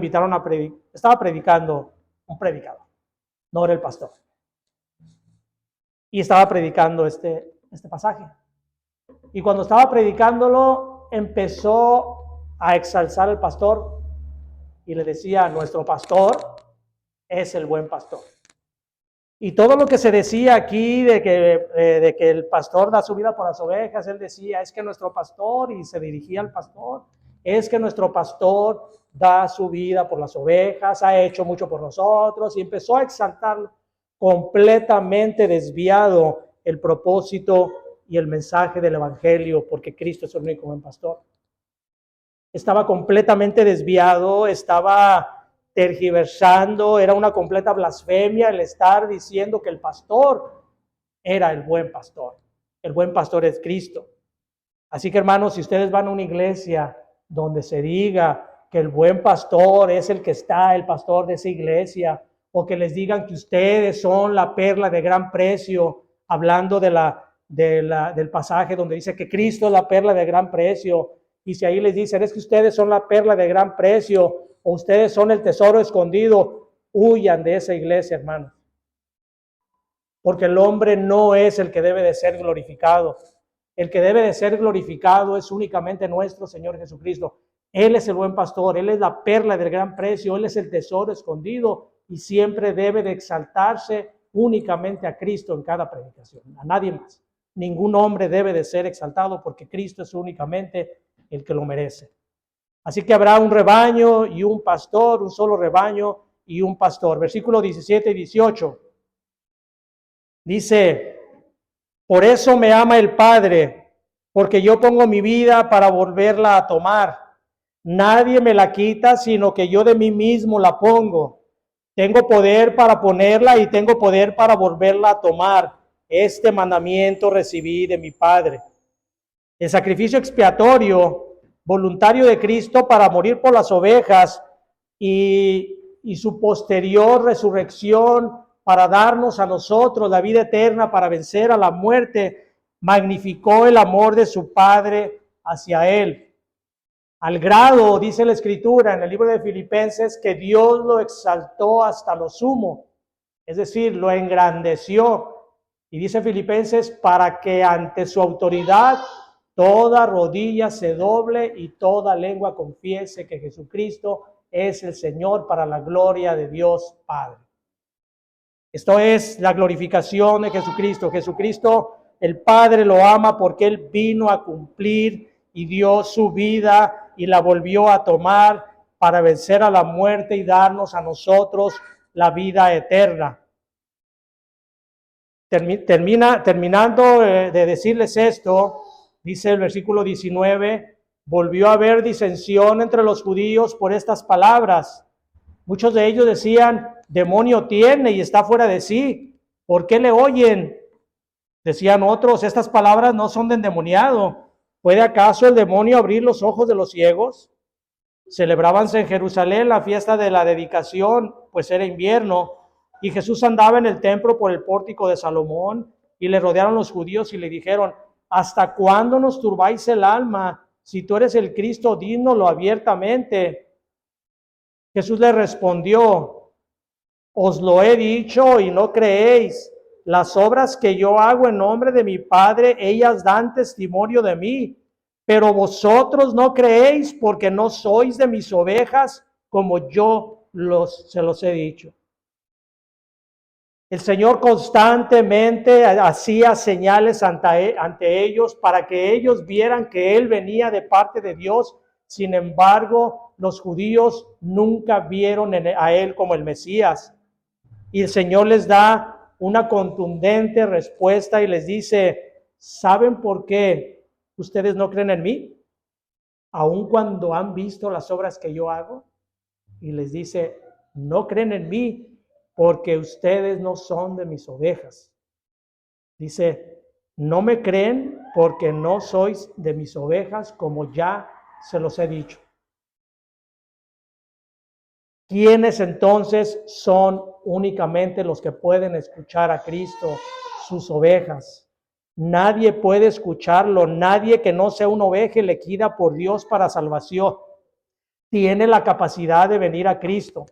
predicador, no era el pastor. Y estaba predicando este pasaje. Y cuando estaba predicándolo, empezó a exalzar al pastor y le decía, nuestro pastor es el buen pastor. Y todo lo que se decía aquí de que el pastor da su vida por las ovejas, él decía, es que nuestro pastor, y se dirigía al pastor, es que nuestro pastor da su vida por las ovejas, ha hecho mucho por nosotros, y empezó a exaltarlo, completamente desviado el propósito y el mensaje del evangelio, porque Cristo es el único buen pastor. Estaba completamente desviado, estaba tergiversando, era una completa blasfemia el estar diciendo que el pastor era el buen pastor. El buen pastor es Cristo. Así que, hermanos, si ustedes van a una iglesia donde se diga que el buen pastor es el que está, el pastor de esa iglesia, o que les digan que ustedes son la perla de gran precio, hablando del pasaje donde dice que Cristo es la perla de gran precio, y si ahí les dicen, es que ustedes son la perla de gran precio, o ustedes son el tesoro escondido, huyan de esa iglesia, hermanos. Porque el hombre no es el que debe de ser glorificado. El que debe de ser glorificado es únicamente nuestro Señor Jesucristo. Él es el buen pastor, Él es la perla del gran precio, Él es el tesoro escondido, y siempre debe de exaltarse únicamente a Cristo en cada predicación, a nadie más. Ningún hombre debe de ser exaltado, porque Cristo es únicamente el que lo merece. Así que habrá un rebaño y un pastor, un solo rebaño y un pastor. Versículos 17 y 18. Dice, por eso me ama el Padre, porque yo pongo mi vida para volverla a tomar. Nadie me la quita, sino que yo de mí mismo la pongo. Tengo poder para ponerla y tengo poder para volverla a tomar. Este mandamiento recibí de mi Padre. El sacrificio expiatorio voluntario de Cristo para morir por las ovejas y su posterior resurrección para darnos a nosotros la vida eterna, para vencer a la muerte, magnificó el amor de su Padre hacia él. Al grado, dice la Escritura en el libro de Filipenses, que Dios lo exaltó hasta lo sumo, es decir, lo engrandeció. Y dice Filipenses, para que ante su autoridad toda rodilla se doble y toda lengua confiese que Jesucristo es el Señor, para la gloria de Dios Padre. Esto es la glorificación de Jesucristo. Jesucristo, el Padre lo ama porque Él vino a cumplir y dio su vida y la volvió a tomar para vencer a la muerte y darnos a nosotros la vida eterna. Terminando de decirles esto, dice el versículo 19, volvió a haber disensión entre los judíos por estas palabras. Muchos de ellos decían, demonio tiene y está fuera de sí. ¿Por qué le oyen? Decían otros, estas palabras no son de endemoniado. ¿Puede acaso el demonio abrir los ojos de los ciegos? Celebrábanse en Jerusalén la fiesta de la dedicación, pues era invierno, y Jesús andaba en el templo por el pórtico de Salomón, y le rodearon los judíos y le dijeron, ¿hasta cuándo nos turbáis el alma? Si tú eres el Cristo, dínoslo abiertamente. Jesús le respondió, os lo he dicho y no creéis. Las obras que yo hago en nombre de mi Padre, ellas dan testimonio de mí. Pero vosotros no creéis porque no sois de mis ovejas, como yo se los he dicho. El Señor constantemente hacía señales ante ellos para que ellos vieran que Él venía de parte de Dios. Sin embargo, los judíos nunca vieron a Él como el Mesías. Y el Señor les da una contundente respuesta y les dice, ¿saben por qué ustedes no creen en mí? Aun cuando han visto las obras que yo hago. Y les dice, no creen en mí porque ustedes no son de mis ovejas. Dice, no me creen porque no sois de mis ovejas, como ya se los he dicho. ¿Quiénes entonces son únicamente los que pueden escuchar a Cristo? Sus ovejas. Nadie puede escucharlo, nadie que no sea una oveja elegida por Dios para salvación tiene la capacidad de venir a Cristo.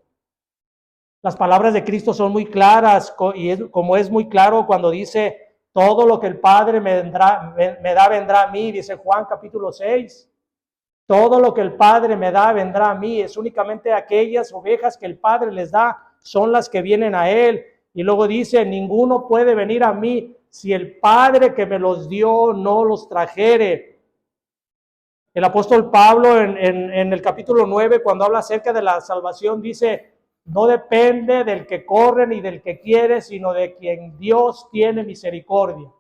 Las palabras de Cristo son muy claras, y como es muy claro cuando dice, todo lo que el Padre me da vendrá a mí, dice Juan capítulo 6. Todo lo que el Padre me da vendrá a mí. Es únicamente aquellas ovejas que el Padre les da, son las que vienen a Él. Y luego dice, ninguno puede venir a mí si el Padre que me los dio no los trajere. El apóstol Pablo en el capítulo 9, cuando habla acerca de la salvación, dice, no depende del que corre ni del que quiere, sino de quien Dios tiene misericordia.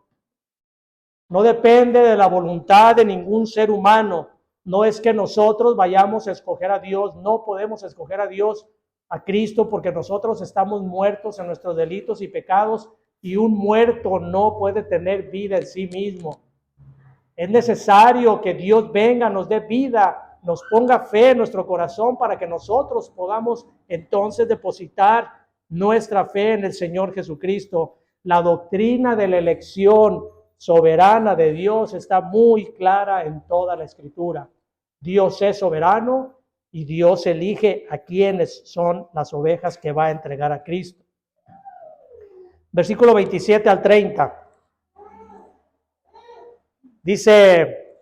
No depende de la voluntad de ningún ser humano. No es que nosotros vayamos a escoger a Dios, no podemos escoger a Dios, a Cristo, porque nosotros estamos muertos en nuestros delitos y pecados, y un muerto no puede tener vida en sí mismo. Es necesario que Dios venga, nos dé vida, nos ponga fe en nuestro corazón para que nosotros podamos entonces depositar nuestra fe en el Señor Jesucristo. La doctrina de la elección soberana de Dios está muy clara en toda la Escritura. Dios es soberano y Dios elige a quienes son las ovejas que va a entregar a Cristo. Versículo 27 al 30. Dice,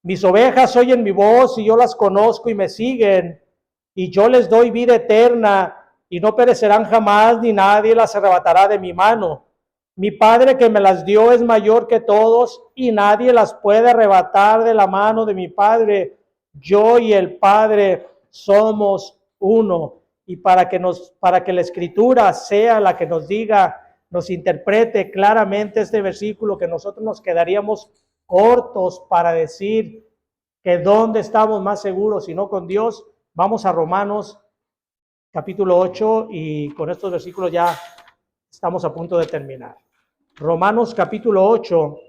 mis ovejas oyen mi voz y yo las conozco y me siguen, y yo les doy vida eterna y no perecerán jamás, ni nadie las arrebatará de mi mano. Mi Padre que me las dio es mayor que todos y nadie las puede arrebatar de la mano de mi Padre. Yo y el Padre somos uno. Y para que la Escritura sea la que nos diga, nos interprete claramente este versículo, que nosotros nos quedaríamos cortos para decir que dónde estamos más seguros si no con Dios. Vamos a Romanos capítulo 8 y con estos versículos ya estamos a punto de terminar. Romanos capítulo 8,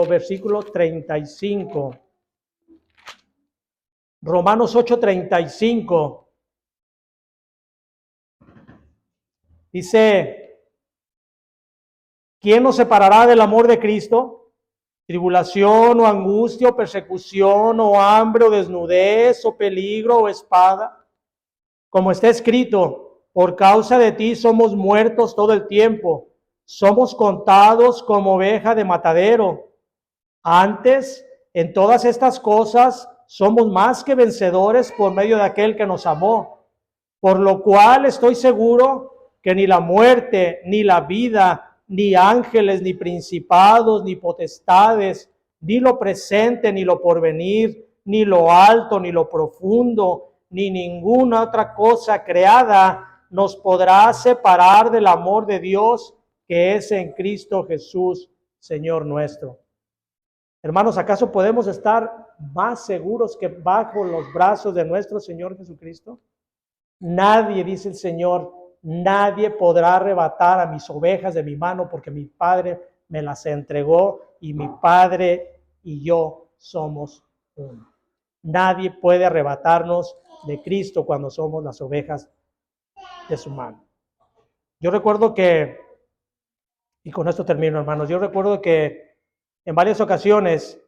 versículo 35. Romanos 8:35. Dice, ¿quién nos separará del amor de Cristo? Tribulación o angustia o persecución o hambre o desnudez o peligro o espada. Como está escrito, por causa de ti somos muertos todo el tiempo. Somos contados como oveja de matadero. Antes, en todas estas cosas, somos más que vencedores por medio de aquel que nos amó. por lo cual estoy seguro que ni la muerte, ni la vida, ni ángeles, ni principados, ni potestades, ni lo presente, ni lo porvenir, ni lo alto, ni lo profundo, ni ninguna otra cosa creada nos podrá separar del amor de Dios que es en Cristo Jesús, Señor nuestro. Hermanos, ¿acaso podemos estar más seguros que bajo los brazos de nuestro Señor Jesucristo? Nadie, dice el Señor, nadie podrá arrebatar a mis ovejas de mi mano, porque mi Padre me las entregó y mi Padre y yo somos uno. Nadie puede arrebatarnos de Cristo cuando somos las ovejas de su mano. Yo recuerdo que, y con esto termino, hermanos, yo recuerdo que en varias ocasiones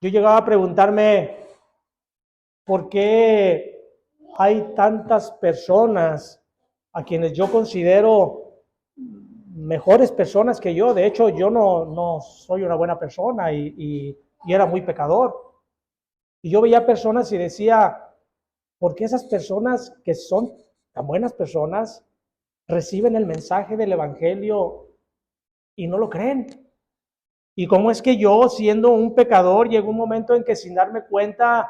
yo llegaba a preguntarme por qué hay tantas personas a quienes yo considero mejores personas que yo. De hecho, yo no soy una buena persona y era muy pecador. Y yo veía personas y decía, ¿por qué esas personas que son tan buenas personas reciben el mensaje del Evangelio y no lo creen? ¿Y cómo es que yo, siendo un pecador, llegó un momento en que sin darme cuenta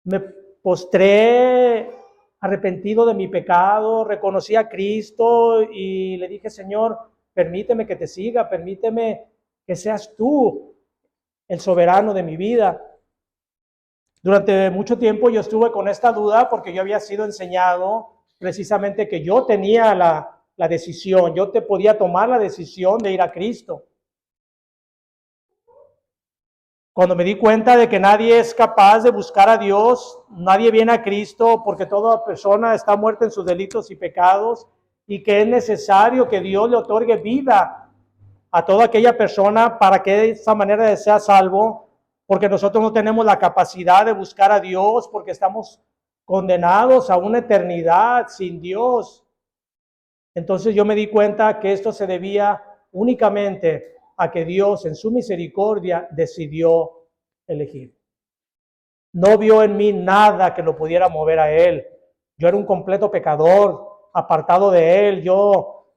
me postré arrepentido de mi pecado, reconocí a Cristo y le dije, Señor, permíteme que te siga, permíteme que seas tú el soberano de mi vida? Durante mucho tiempo yo estuve con esta duda porque yo había sido enseñado precisamente que yo tenía la decisión, yo te podía tomar la decisión de ir a Cristo. Cuando me di cuenta de que nadie es capaz de buscar a Dios, nadie viene a Cristo porque toda persona está muerta en sus delitos y pecados y que es necesario que Dios le otorgue vida a toda aquella persona para que de esa manera sea salvo, porque nosotros no tenemos la capacidad de buscar a Dios, porque estamos condenados a una eternidad sin Dios. Entonces yo me di cuenta que esto se debía únicamente a que Dios en su misericordia decidió elegir. No vio en mí nada que lo pudiera mover a Él. Yo era un completo pecador, apartado de Él. Yo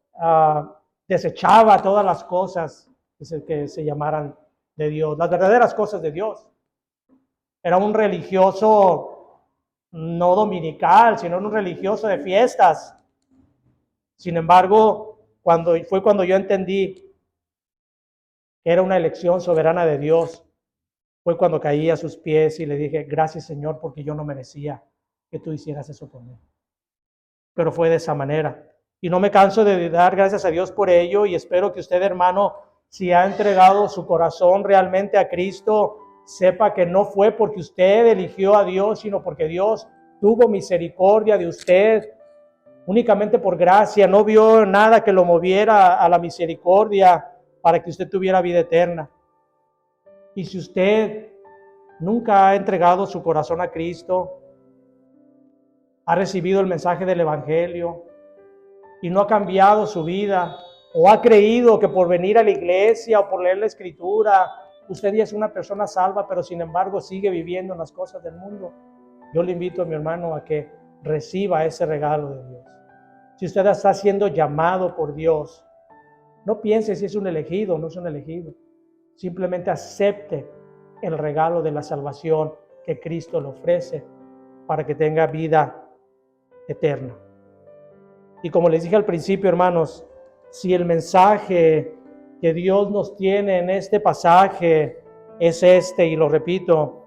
desechaba todas las cosas que se llamaran de Dios, las verdaderas cosas de Dios. Era un religioso no dominical, sino un religioso de fiestas. Sin embargo, cuando yo entendí que era una elección soberana de Dios, fue cuando caí a sus pies y le dije, gracias Señor, porque yo no merecía que tú hicieras eso por mí. Pero fue de esa manera. Y no me canso de dar gracias a Dios por ello y espero que usted, hermano, si ha entregado su corazón realmente a Cristo, sepa que no fue porque usted eligió a Dios, sino porque Dios tuvo misericordia de usted, únicamente por gracia. No vio nada que lo moviera a la misericordia para que usted tuviera vida eterna. Y si usted nunca ha entregado su corazón a Cristo, ha recibido el mensaje del Evangelio y no ha cambiado su vida, o ha creído que por venir a la iglesia o por leer la Escritura, usted ya es una persona salva, pero sin embargo sigue viviendo en las cosas del mundo, yo le invito a mi hermano a que reciba ese regalo de Dios. Si usted está siendo llamado por Dios, no piense si es un elegido o no es un elegido. Simplemente acepte el regalo de la salvación que Cristo le ofrece para que tenga vida eterna. Y como les dije al principio, hermanos, si el mensaje que Dios nos tiene en este pasaje es este, y lo repito,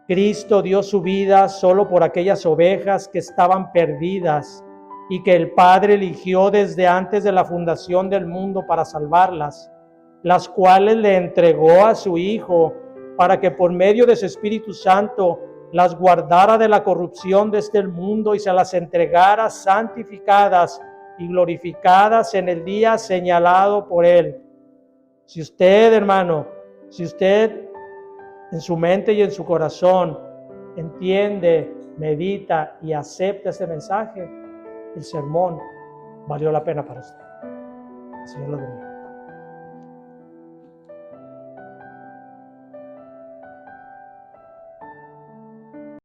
Cristo dio su vida solo por aquellas ovejas que estaban perdidas y que el Padre eligió desde antes de la fundación del mundo para salvarlas, las cuales le entregó a su Hijo para que por medio de su Espíritu Santo las guardara de la corrupción de este mundo y se las entregara santificadas y glorificadas en el día señalado por Él. Si usted, hermano, si usted en su mente y en su corazón entiende, medita y acepta este mensaje, el sermón valió la pena para usted. El Señor lo bendiga.